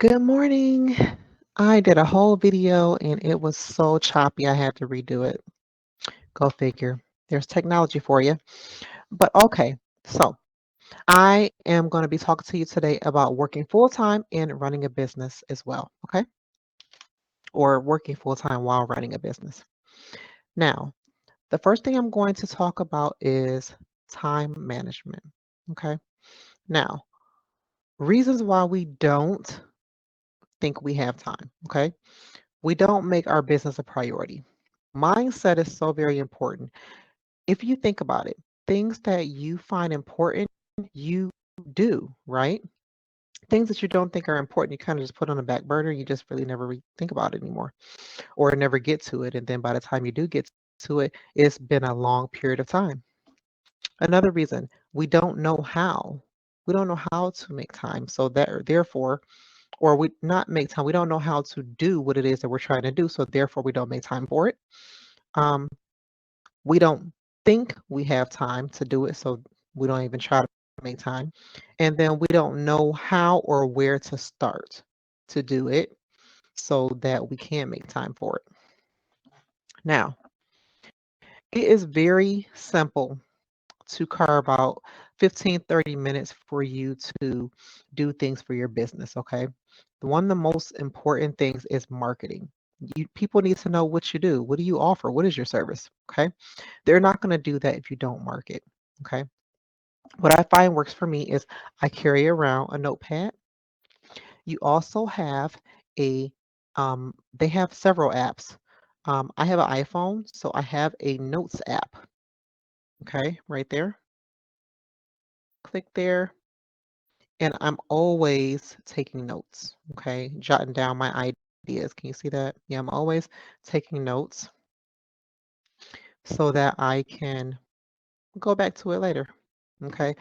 Good morning. I did a whole video and it was so choppy I had to redo it. Go figure. There's technology for you. But okay, so I am going to be talking to you today about working full time and running a business as well. Okay. Or working full time while running a business. Now, the first thing I'm going to talk about is time management. Okay. Now, reasons why we don't think we have time. Okay. We don't make our business a priority. Mindset is so very important. If you think about it, things that you find important, you do, right? Things that you don't think are important, you kind of just put on the back burner. You just really never think about it anymore or never get to it. And then by the time you do get to it, it's been a long period of time. Another reason, we don't know how. We don't know how to make time. So that therefore, or we not make time, we don't know how to do what it is that we're trying to do. So therefore we don't make time for it. Um, we don't think we have time to do it, so we don't even try to make time. And then we don't know how or where to start to do it so that we can make time for it. Now, it is very simple to carve out 15, 30 minutes for you to do things for your business, okay? One of the most important things is marketing. People need to know what you do. What do you offer? What is your service? Okay. They're not going to do that if you don't market. Okay. What I find works for me is I carry around a notepad. You also have a, they have several apps. I have an iPhone, so I have a notes app. Okay, right there. Click there, and I'm always taking notes. Okay, jotting down my ideas. Can you see that? Yeah, I'm always taking notes so that I can go back to it later. Okay,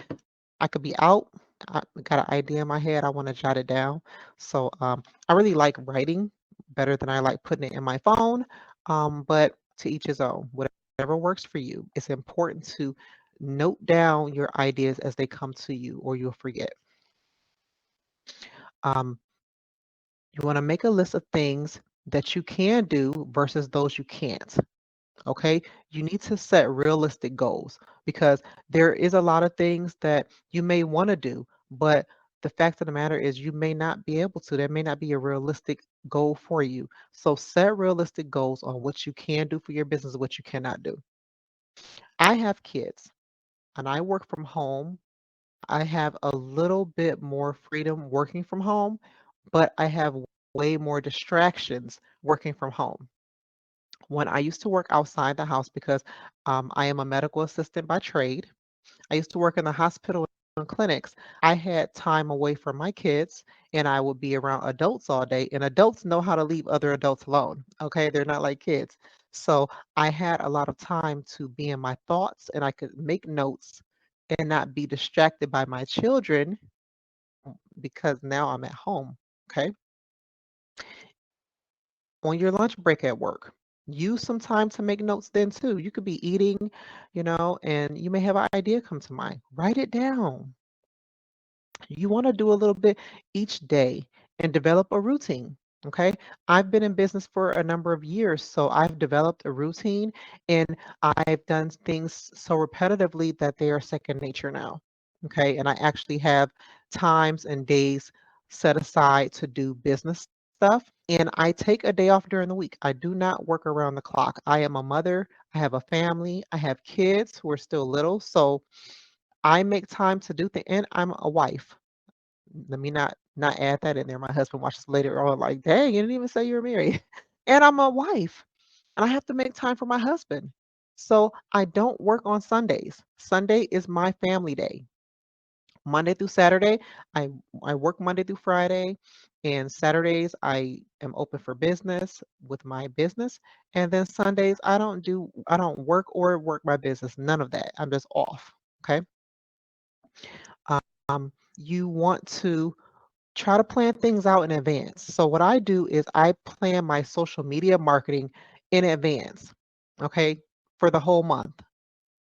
I could be out. I got an idea in my head. I want to jot it down. So I really like writing better than I like putting it in my phone. But to each his own. Whatever works for you. It's important to note down your ideas as they come to you, or you'll forget. Um, you want to make a list of things that you can do versus those you can't. Okay, you need to set realistic goals because there is a lot of things that you may want to do, but the fact of the matter is you may not be able to. That may not be a realistic goal for you. So set realistic goals on what you can do for your business, what you cannot do. I have kids and I work from home. I have a little bit more freedom working from home, but I have way more distractions working from home. When I used to work outside the house because I am a medical assistant by trade, I used to work in the hospital and clinics. I had time away from my kids and I would be around adults all day, and adults know how to leave other adults alone. Okay, they're not like kids. So I had a lot of time to be in my thoughts and I could make notes and not be distracted by my children because now I'm at home. Okay. On your lunch break at work, use some time to make notes then too. You could be eating, and you may have an idea come to mind. Write it down. You want to do a little bit each day and develop a routine. Okay. I've been in business for a number of years, so I've developed a routine and I've done things so repetitively that they are second nature now. Okay. And I actually have times and days set aside to do business stuff. And I take a day off during the week. I do not work around the clock. I am a mother, I have a family, I have kids who are still little. So I make time to do things, and I'm a wife. Let me not add that in there. My husband watches later on, like, dang, you didn't even say you were married. And I'm a wife, and I have to make time for my husband. So I don't work on Sundays. Sunday is my family day. Monday through Saturday, I I work Monday through Friday, and Saturdays I am open for business with my business, and then Sundays I don't work or work my business. None of that. I'm just off. Okay. You want to try to plan things out in advance. So what I do is I plan my social media marketing in advance, okay, for the whole month,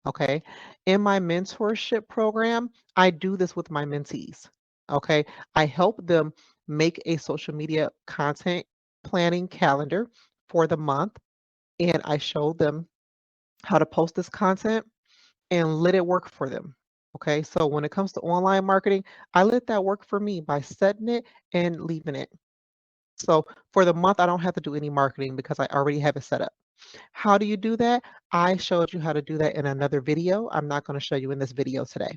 okay? In my mentorship program, I do this with my mentees, okay? I help them make a social media content planning calendar for the month, and I showed them how to post this content and let it work for them. Okay, so when it comes to online marketing, I let that work for me by setting it and leaving it. So for the month, I don't have to do any marketing because I already have it set up. How do you do that? I showed you how to do that in another video. I'm not going to show you in this video today.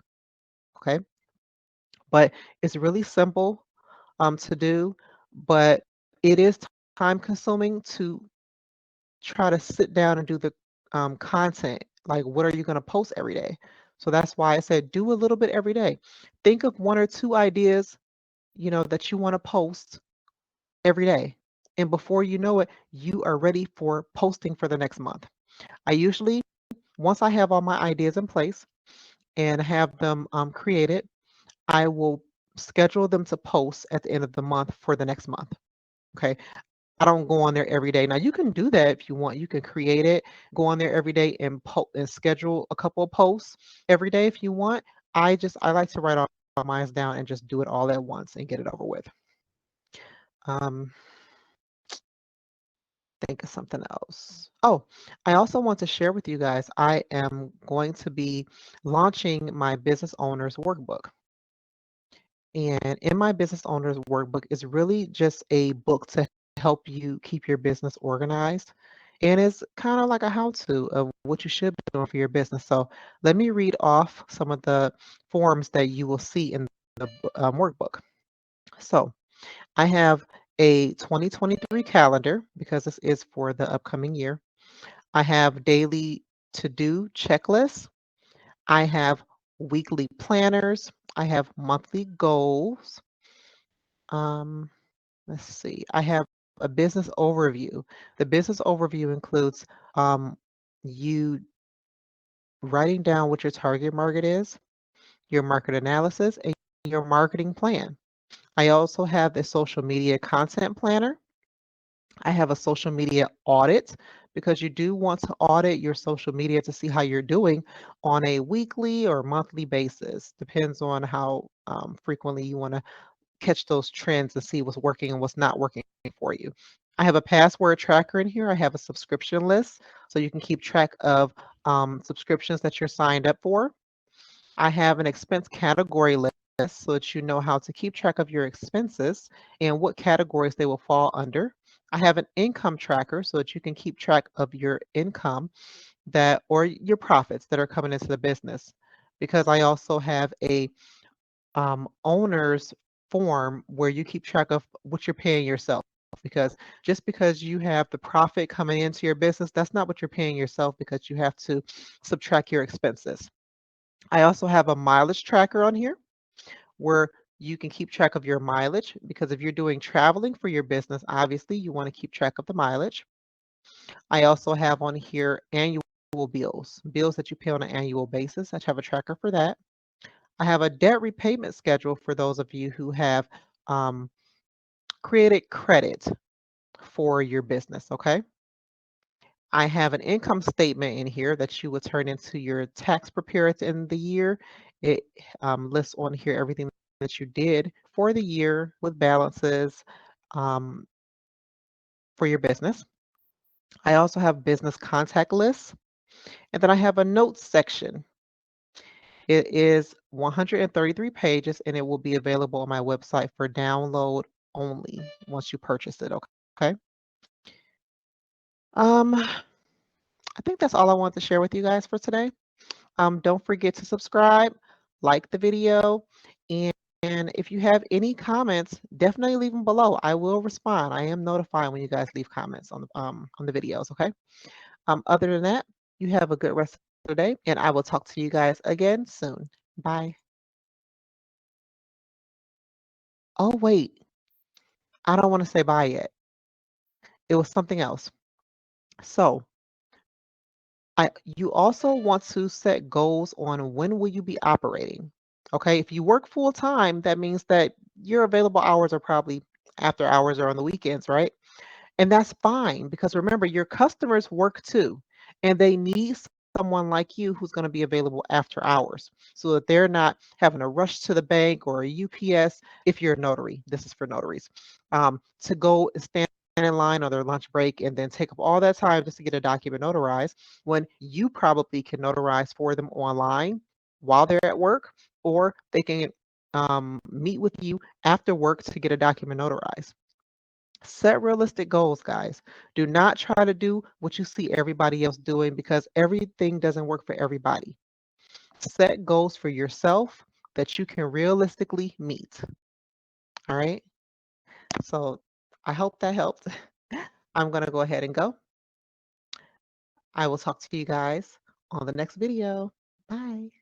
Okay, but it's really simple to do, but it is time consuming to try to sit down and do the content. Like, what are you going to post every day? So that's why I said do a little bit every day. Think of one or two ideas, that you want to post every day. And before you know it, you are ready for posting for the next month. I usually, once I have all my ideas in place and have them created, I will schedule them to post at the end of the month for the next month. Okay. I don't go on there every day. Now you can do that if you want. You can create it, go on there every day and and schedule a couple of posts every day if you want. I like to write all mine down and just do it all at once and get it over with. Um, think of something else. Oh, I also want to share with you guys, I am going to be launching my business owner's workbook. And in my business owner's workbook is really just a book to help you keep your business organized. And it's kind of like a how-to of what you should be doing for your business. So let me read off some of the forms that you will see in the workbook. So I have a 2023 calendar because this is for the upcoming year. I have daily to-do checklists. I have weekly planners. I have monthly goals. Um, let's see. I have a business overview. The business overview includes you writing down what your target market is, your market analysis, and your marketing plan. I also have the social media content planner. I have a social media audit because you do want to audit your social media to see how you're doing on a weekly or monthly basis. Depends on how frequently you want to catch those trends and see what's working and what's not working for you. I have a password tracker in here. I have a subscription list so you can keep track of subscriptions that you're signed up for. I have an expense category list so that you know how to keep track of your expenses and what categories they will fall under. I have an income tracker so that you can keep track of your income that or your profits that are coming into the business. Because I also have a owner's form where you keep track of what you're paying yourself. Because just because you have the profit coming into your business, that's not what you're paying yourself because you have to subtract your expenses. I also have a mileage tracker on here where you can keep track of your mileage because if you're doing traveling for your business, obviously you want to keep track of the mileage. I also have on here annual bills that you pay on an annual basis. I have a tracker for that. I have a debt repayment schedule for those of you who have um, created credit for your business, okay? I have an income statement in here that you will turn into your tax preparer at the end of the year. It lists on here everything that you did for the year with balances um, for your business. I also have business contact lists, and then I have a notes section. It is 133 pages, and it will be available on my website for download only once you purchase it. Okay. I think that's all I want to share with you guys for today. Don't forget to subscribe, like the video, and if you have any comments, definitely leave them below. I will respond. I am notified when you guys leave comments on the videos. Okay. Other than that, you have a good rest of the day, and I will talk to you guys again soon. Bye. Oh wait, I don't want to say bye yet. It was something else. So you also want to set goals on when will you be operating. Okay, if you work full time, that means that your available hours are probably after hours or on the weekends, right? And that's fine because remember, your customers work too, and they need someone like you who's going to be available after hours so that they're not having to rush to the bank or a UPS if you're a notary. This is for notaries to go stand in line on their lunch break and then take up all that time just to get a document notarized when you probably can notarize for them online while they're at work, or they can meet with you after work to get a document notarized. Set realistic goals, guys. Do not try to do what you see everybody else doing because everything doesn't work for everybody. Set goals for yourself that you can realistically meet. All right. So I hope that helped. I'm going to go ahead and go. I will talk to you guys on the next video. Bye.